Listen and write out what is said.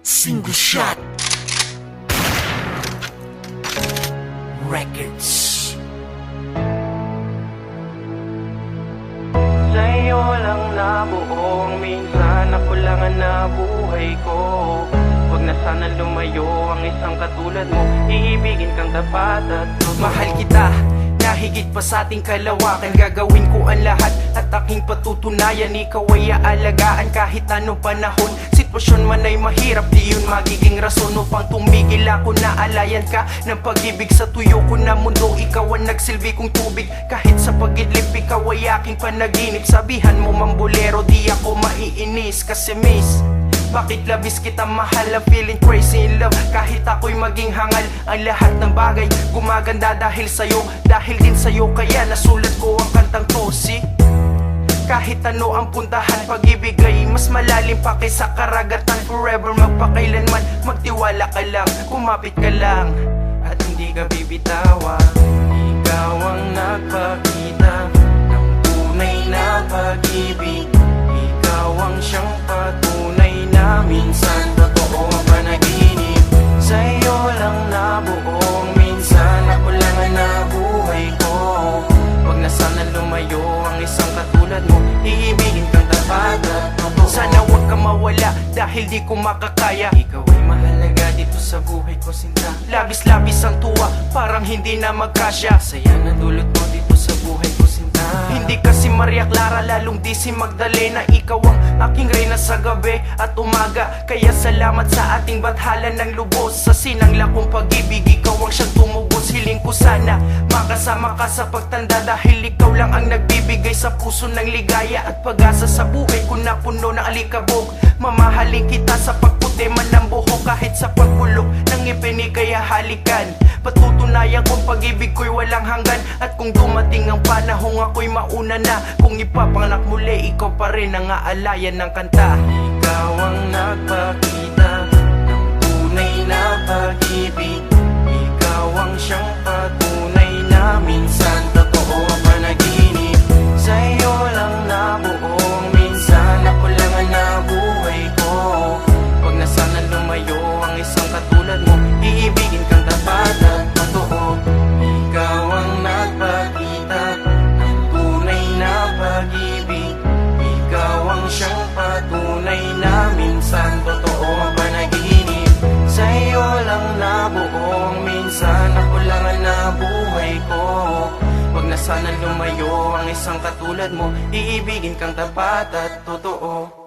Single Shot Records. Sa'yo lang nabuo, minsan ako lang ang nabuhay ko. Huwag na sana lumayo ang isang katulad mo, iibigin kang tapat at totoo. Mahal kita na higit pa sa ating kalawakan. Gagawin ko ang lahat at aking patutunayan. Ikaw ay aalagaan kahit anong panahon. Sitwasyon man ay mahirap, di yun magiging rason upang tumigil ako na alayan ka ng pag-ibig. Sa tuyo ko na mundo, ikaw ang nagsilbi kong tubig. Kahit sa pag-idlip, ikaw ay aking panaginip. Sabihan mo mang bolero, di ako maiinis. Kasi miss, bakit labis kita mahal? I'm feeling crazy in love. Kahit ako'y maging hangal, ang lahat ng bagay gumaganda dahil sa'yo. Dahil din sa'yo kaya nasulat ko ang kantang to. See? Kahit ano ang puntahan, pag-ibig ay mas malalim pa kaysa karagatan. Forever magpakailanman, magtiwala ka lang, kumapit ka lang at hindi ka bibitawan. Ikaw ang nagpakita ng tunay na pag-ibig. Ikaw ang siyang patunay na minsan totoo ang panaginip. Sa'yo lang nabuo, minsan ako lang ang nabuhay ko. Huwag na sana lumayo ang isang katulad mo, iibigin kang tapat at totoo. Sana huwag ka mawala dahil di ko makakaya. Ikaw ay mahalaga dito sa buhay ko, sinta. Labis-labis ang tuwa, parang hindi na magkasya. Saya na dulot mo dito sa buhay ko, sinta. Hindi kasi Maria Clara, lalong di si Magdalena. Ikaw ang aking reyna sa gabi at umaga. Kaya salamat sa ating bathala ng lubos. Sa sinangla kong pag-ibig, ikaw ang siyang tumubos. Hiling ko sana makasama ka sa pagtanda, dahil ikaw lang ang nagbibigay sa puso ng ligaya at pag-asa sa buhay ko na puno ng alikabok. Mamahalin kita sa pagputi man ng buhok, kahit sa pagbulok ng ngipin, kaya halikan. Patutunayan kong pag-ibig ko'y walang hanggan. At kung dumating ang panahong ako'y mauna na, kung ipapanganak muli, ikaw pa rin ang aalayan ng kanta. Ikaw ang nagpakita ng tunay na pag-ibig. Ikaw ang siyang patunay na minsan totoo ang panaginip. Sa'yo lang nabuo, minsan ako lang ang nabuhay ko. Huwag na sana lumayo ang isang katulad mo, iibigin kang tapat at totoo. Ikaw ang nagpakita ng tunay na pag-ibig. Ikaw ang siyang patunay na minsan totoo ang panaginip. Sa'yo lang nabuo, minsan ako lang ang nabuhay ko. Huwag na sana lumayo ang isang katulad mo, iibigin kang tapat at totoo.